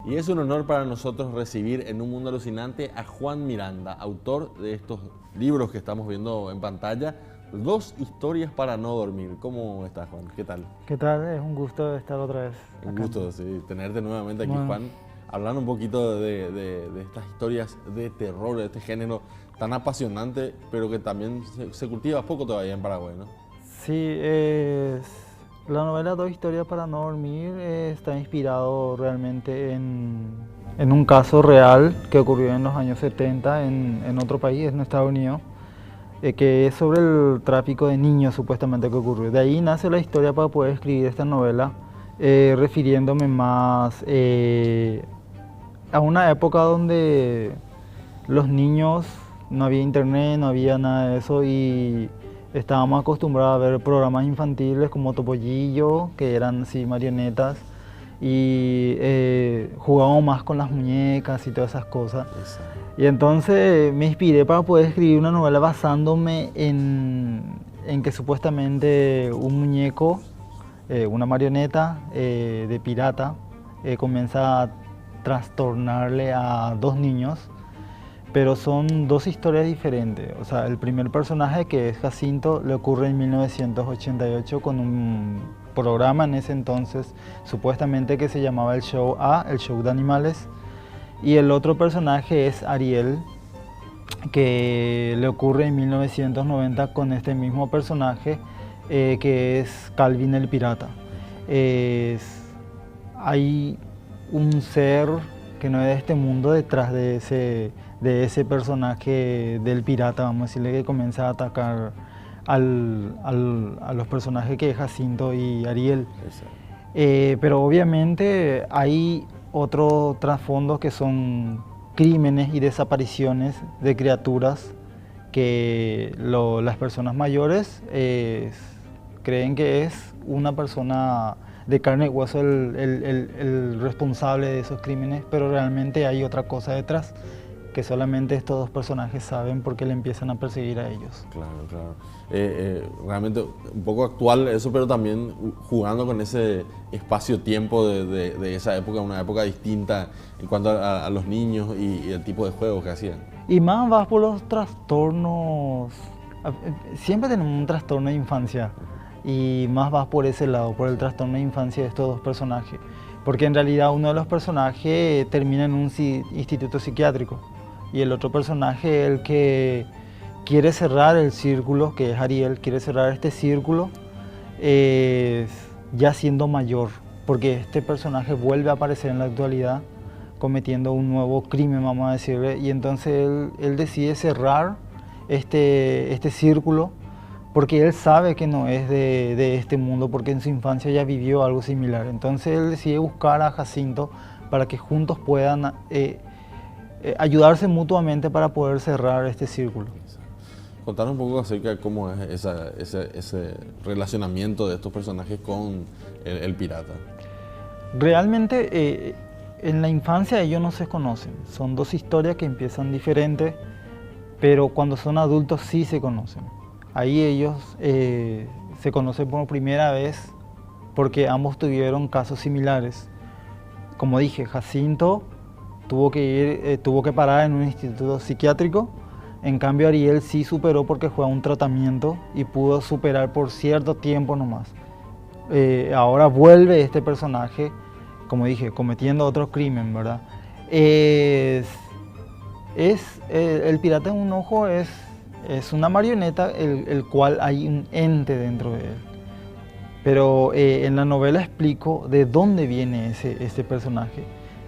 Y es un honor para nosotros recibir en Un Mundo Alucinante a Juan Miranda, autor de estos libros que estamos viendo en pantalla, 2 historias para no dormir. ¿Cómo estás, Juan? ¿Qué tal? ¿Qué tal? Es un gusto estar otra vez Un acá. gusto, sí, tenerte nuevamente aquí, Bueno. Juan. Hablando un poquito de estas historias de terror, de este género tan apasionante, pero que también se cultiva poco todavía en Paraguay, ¿no? Sí, la novela 2 historias para no dormir está inspirado realmente en un caso real que ocurrió en los años 70 en otro país, en Estados Unidos, que es sobre el tráfico de niños supuestamente que ocurrió. De ahí nace la historia para poder escribir esta novela, refiriéndome más a una época donde los niños, no había internet, no había nada de eso y estábamos acostumbrados a ver programas infantiles como Topollillo, que eran así marionetas, y jugábamos más con las muñecas y todas esas cosas. Exacto. Y entonces me inspiré para poder escribir una novela basándome en que supuestamente un muñeco, una marioneta de pirata, comienza a trastornarle a 2 niños, pero son 2 historias diferentes. O sea, el primer personaje, que es Jacinto, le ocurre en 1988 con un programa en ese entonces, supuestamente que se llamaba el Show A, el Show de Animales. Y el otro personaje es Ariel, que le ocurre en 1990 con este mismo personaje, que es Calvin el Pirata. Hay un ser que no es de este mundo detrás de ese personaje del pirata, vamos a decirle, que comienza a atacar a los personajes que es Jacinto y Ariel. Pero obviamente hay otro trasfondo que son crímenes y desapariciones de criaturas que las personas mayores creen que es una persona de carne y hueso el responsable de esos crímenes, pero realmente hay otra cosa detrás que solamente estos 2 personajes saben porque le empiezan a perseguir a ellos. Claro, claro. Realmente un poco actual eso, pero también jugando con ese espacio-tiempo de esa época, una época distinta en cuanto a los niños y el tipo de juegos que hacían. Y más vas por los trastornos. Siempre tenemos un trastorno de infancia y más vas por ese lado, por el trastorno de infancia de estos 2 personajes. Porque en realidad uno de los personajes termina en un instituto psiquiátrico y el otro personaje, el que quiere cerrar el círculo, que es Ariel, quiere cerrar este círculo ya siendo mayor, porque este personaje vuelve a aparecer en la actualidad cometiendo un nuevo crimen, vamos a decirle, y entonces él decide cerrar este círculo porque él sabe que no es de este mundo, porque en su infancia ya vivió algo similar. Entonces él decide buscar a Jacinto para que juntos puedan ayudarse mutuamente para poder cerrar este círculo. Contanos un poco acerca de cómo es ese relacionamiento de estos personajes con el pirata. Realmente en la infancia ellos no se conocen, son 2 historias que empiezan diferentes, pero cuando son adultos sí se conocen. Ahí ellos se conocen por primera vez porque ambos tuvieron casos similares. Como dije, Jacinto tuvo que parar en un instituto psiquiátrico, en cambio Ariel sí superó porque fue a un tratamiento y pudo superar por cierto tiempo nomás. Ahora vuelve este personaje, como dije, cometiendo otro crimen, ¿verdad? El pirata en un ojo es una marioneta, el cual hay un ente dentro de él. Pero en la novela explico de dónde viene ese personaje,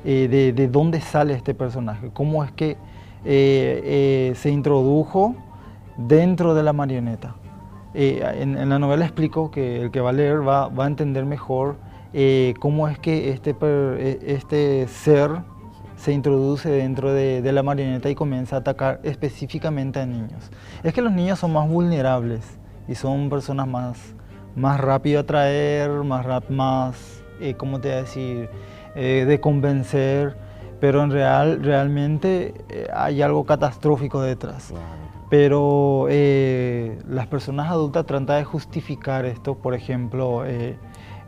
de dónde sale este personaje, cómo es que se introdujo dentro de la marioneta. En la novela explico que el que va a leer va a entender mejor cómo es que este ser se introduce dentro de la marioneta y comienza a atacar específicamente a niños. Es que los niños son más vulnerables y son personas más rápido a atraer, ¿cómo te voy a decir?, de convencer, pero realmente hay algo catastrófico detrás. Claro. Pero las personas adultas tratan de justificar esto, por ejemplo,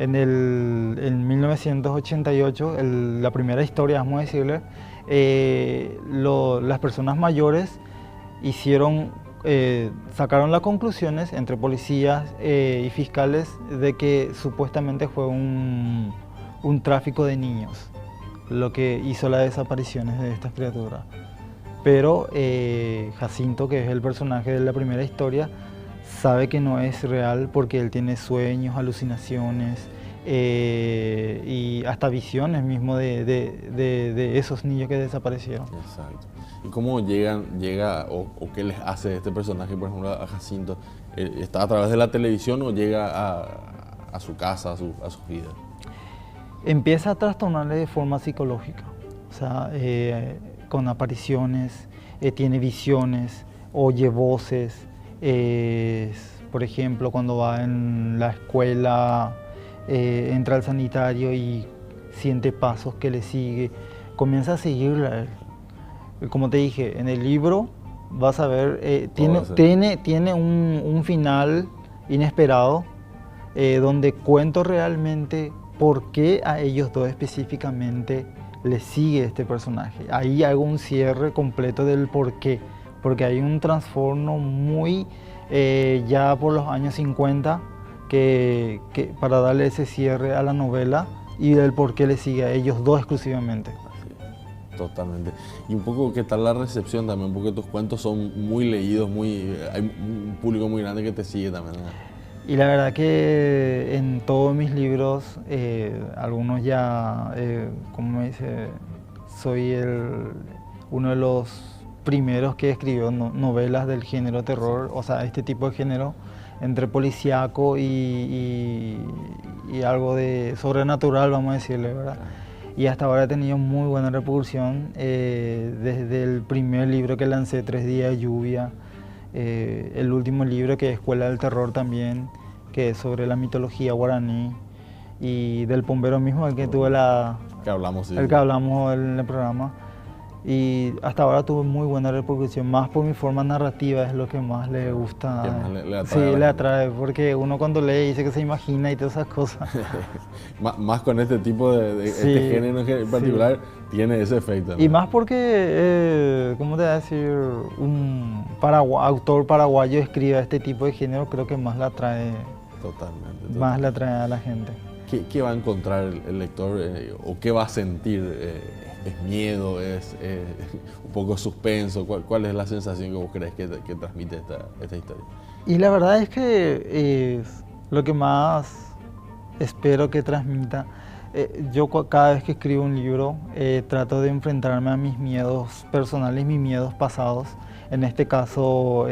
En 1988, la primera historia, vamos a decirle, las personas mayores sacaron las conclusiones entre policías y fiscales de que supuestamente fue un tráfico de niños lo que hizo las desapariciones de estas criaturas. Pero Jacinto, que es el personaje de la primera historia, sabe que no es real porque él tiene sueños, alucinaciones y hasta visiones mismo de esos niños que desaparecieron. Exacto. ¿Y cómo llega o qué les hace este personaje, por ejemplo, a Jacinto? ¿Está a través de la televisión o llega a su casa, a sus vidas? Empieza a trastornarle de forma psicológica, o sea, con apariciones, tiene visiones, oye voces, por ejemplo, cuando va en la escuela, entra al sanitario y siente pasos que le sigue, comienza a seguirle a él. Como te dije, en el libro vas a ver, tiene un final inesperado, donde cuento realmente por qué a ellos dos específicamente les sigue este personaje. Ahí hago un cierre completo del por qué, porque hay un trastorno muy ya por los años 50 que para darle ese cierre a la novela y del por qué les sigue a ellos dos exclusivamente. Totalmente. Y un poco, ¿qué tal la recepción también? Porque tus cuentos son muy leídos, hay un público muy grande que te sigue también, ¿no? Y la verdad que en todos mis libros, algunos ya, como me dice, soy uno de los primeros que escribió novelas del género terror, o sea, este tipo de género, entre policíaco y algo de sobrenatural, vamos a decirle, ¿verdad? Y hasta ahora he tenido muy buena repercusión, desde el primer libro que lancé, 3 días de lluvia, el último libro que es Escuela del Terror también, que es sobre la mitología guaraní, y del Pombero mismo, el que tuve que hablamos, sí, el que hablamos en el programa. Y hasta ahora tuve muy buena repercusión, más por mi forma narrativa, es lo que más le gusta. Le atrae, sí, le atrae, porque uno cuando lee dice que se imagina y todas esas cosas. Más con este tipo de sí, este género en particular, sí, tiene ese efecto, ¿no? Y más porque, ¿cómo te voy a decir? Un autor paraguayo escribe este tipo de género, creo que más le atrae. Totalmente. Más le atrae a la gente. ¿Qué va a encontrar el lector o qué va a sentir? ¿Es miedo? ¿Es un poco suspenso? ¿Cuál es la sensación que vos crees que transmite esta historia? Y la verdad es que lo que más espero que transmita, yo cada vez que escribo un libro trato de enfrentarme a mis miedos personales, mis miedos pasados. En este caso,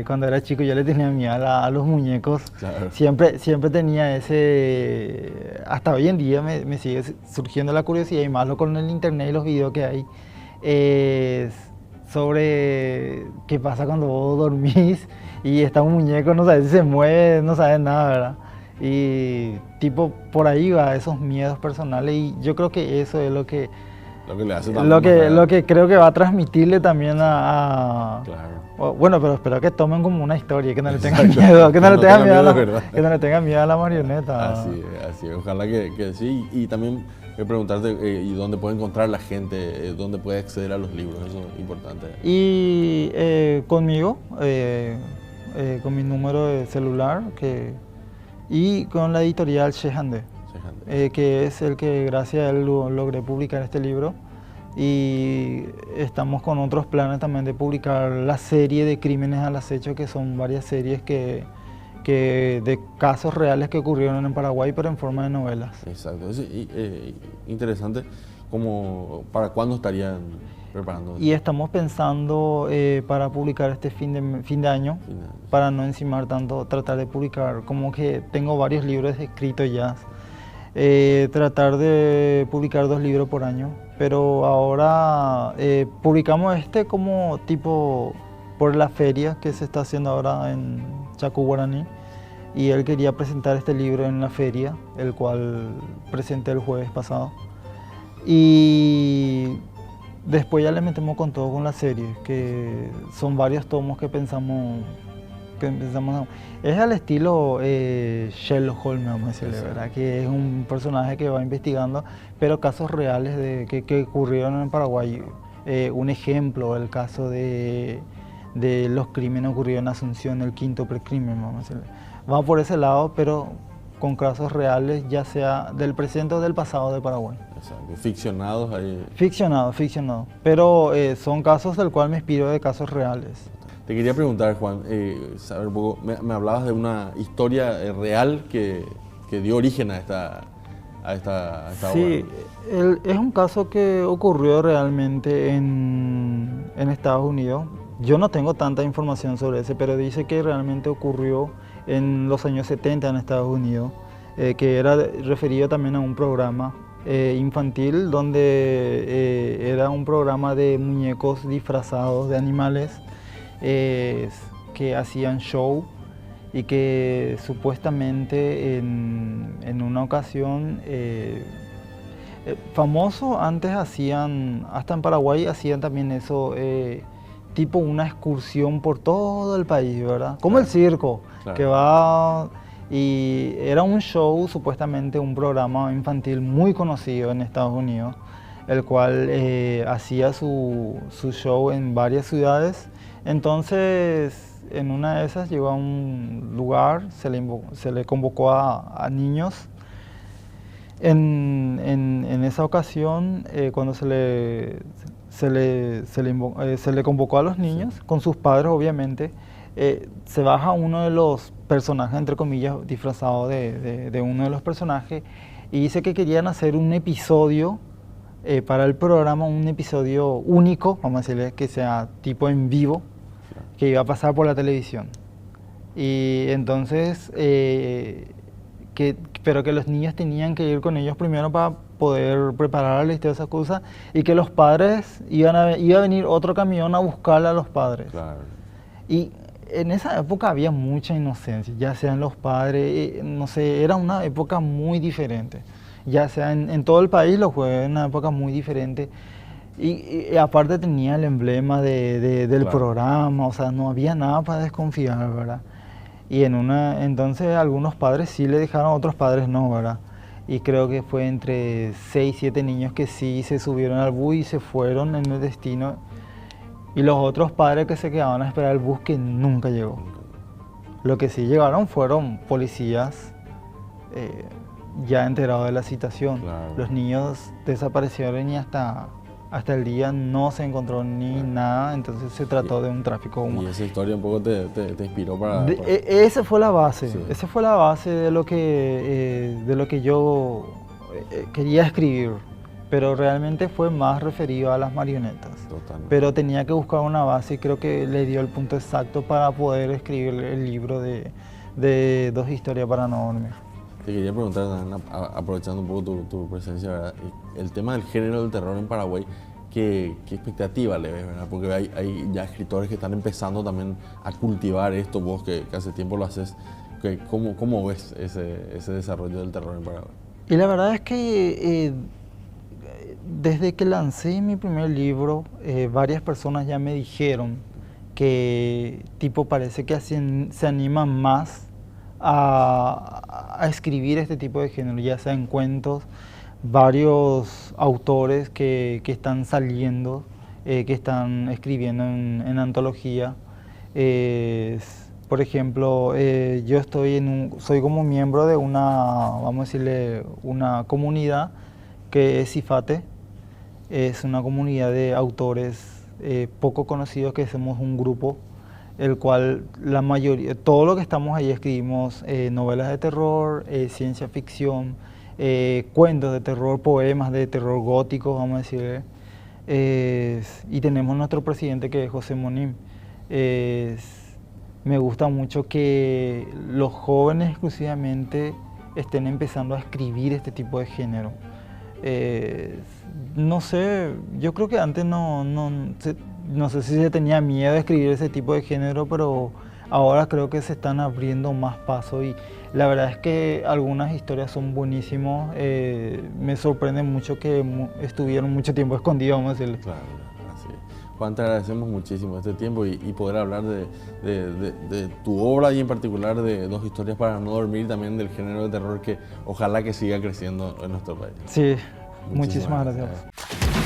cuando era chico yo le tenía miedo a los muñecos. Claro. Siempre tenía ese... Hasta hoy en día me sigue surgiendo la curiosidad, y más con el internet y los videos que hay, sobre qué pasa cuando vos dormís y está un muñeco, no sabes si se mueve, no sabes nada, ¿verdad? Y tipo, por ahí va esos miedos personales, y yo creo que eso es lo que le hace lo que creo que va a transmitirle también Claro. Bueno, pero espero que tomen como una historia, que no le tengan miedo, que no le tengan miedo a la marioneta. Así es. Ojalá que sí. Y también preguntarte, ¿y dónde puede encontrar la gente? ¿Dónde puede acceder a los libros? Eso es importante. Y conmigo, con mi número de celular, y con la editorial Shehande. Que es el que gracias a él logré publicar este libro, y estamos con otros planes también de publicar la serie de Crímenes al Acecho, que son varias series de casos reales que ocurrieron en Paraguay, pero en forma de novelas. Exacto, es interesante. ¿Para cuándo estarían preparando? Y estamos pensando para publicar este fin de año, para no encimar tanto, tratar de publicar, como que tengo varios libros escritos ya. Tratar de publicar 2 libros por año, pero ahora publicamos como tipo por la feria que se está haciendo ahora en Chaco Guaraní, y él quería presentar este libro en la feria, el cual presenté el jueves pasado, y después ya le metemos con todo con la serie, que son varios tomos que pensamos que empezamos es al estilo Sherlock Holmes, vamos a decirle, ¿verdad? Que es un personaje que va investigando, pero casos reales que ocurrieron en Paraguay. Un ejemplo, el caso de los crímenes ocurridos en Asunción, el quinto precrimen, vamos a decirle. Vamos por ese lado, pero con casos reales, ya sea del presente o del pasado de Paraguay. Exacto. Ficcionados ahí. Ficcionado. Pero son casos del cual me inspiro de casos reales. Te quería preguntar, Juan, saber un poco, me hablabas de una historia real que dio origen a esta sí, obra. es un caso que ocurrió realmente en Estados Unidos. Yo no tengo tanta información sobre ese, pero dice que realmente ocurrió en los años 70 en Estados Unidos, que era referido también a un programa infantil donde era un programa de muñecos disfrazados de animales que hacían show y que supuestamente en una ocasión famoso, antes hacían, hasta en Paraguay hacían también eso, tipo una excursión por todo el país, ¿verdad? Como el circo, que va y era un show, supuestamente un programa infantil muy conocido en Estados Unidos, el cual hacía su show en varias ciudades. Entonces, en una de esas llegó a un lugar, se le convocó a niños. En esa ocasión, cuando se le convocó a los niños, con sus padres obviamente, se baja uno de los personajes, entre comillas, disfrazado de uno de los personajes, y dice que querían hacer un episodio para el programa, un episodio único, vamos a decirle, que sea tipo en vivo, que iba a pasar por la televisión. Y entonces, pero que los niños tenían que ir con ellos primero para poder prepararles y todas esas cosas, y que los padres iba a venir otro camión a buscarle a los padres. Claro. Y en esa época había mucha inocencia, ya sean los padres, no sé, era una época muy diferente. Ya sea en todo el país lo fue, una época muy diferente. Y aparte tenía el emblema del programa, o sea, no había nada para desconfiar, ¿verdad? Y entonces algunos padres sí le dejaron, otros padres no, ¿verdad? Y creo que fue entre 6, 7 niños que sí se subieron al bus y se fueron en el destino. Y los otros padres que se quedaban a esperar el bus que nunca llegó. Lo que sí llegaron fueron policías ya enterados de la situación. Claro. Los niños desaparecieron y hasta el día no se encontró ni nada, entonces se trató de un tráfico humano. Y esa historia un poco te inspiró para... Esa fue la base, sí. Esa fue la base de lo que yo quería escribir, pero realmente fue más referido a las marionetas. Totalmente. Pero tenía que buscar una base y creo que le dio el punto exacto para poder escribir el libro de Dos historias para no dormir. Te quería preguntar, aprovechando un poco tu presencia, ¿verdad? El tema del género del terror en Paraguay, ¿qué expectativa le ves, verdad? Porque hay ya escritores que están empezando también a cultivar esto, vos que hace tiempo lo haces. ¿Cómo ves ese desarrollo del terror en Paraguay? Y la verdad es que desde que lancé mi primer libro, varias personas ya me dijeron que tipo parece que se animan más a escribir este tipo de género, ya sea en cuentos, varios autores que están saliendo, que están escribiendo en antología. Por ejemplo, yo soy como miembro de vamos a decirle, una comunidad que es CIFATE. Es una comunidad de autores poco conocidos, que somos un grupo el cual la mayoría, todo lo que estamos ahí escribimos novelas de terror, ciencia ficción, cuentos de terror, poemas de terror gótico, vamos a decir. Y tenemos nuestro presidente, que es José Monim. Me gusta mucho que los jóvenes exclusivamente estén empezando a escribir este tipo de género. No sé, yo creo que antes no sé si se tenía miedo de escribir ese tipo de género, pero ahora creo que se están abriendo más pasos y la verdad es que algunas historias son buenísimas. Me sorprende mucho que estuvieron mucho tiempo escondidos, vamos a decirle. Claro, Así es. Juan, te agradecemos muchísimo este tiempo y poder hablar de tu obra y en particular de Dos historias para no dormir, también del género de terror que ojalá que siga creciendo en nuestro país. Sí, muchísimas gracias.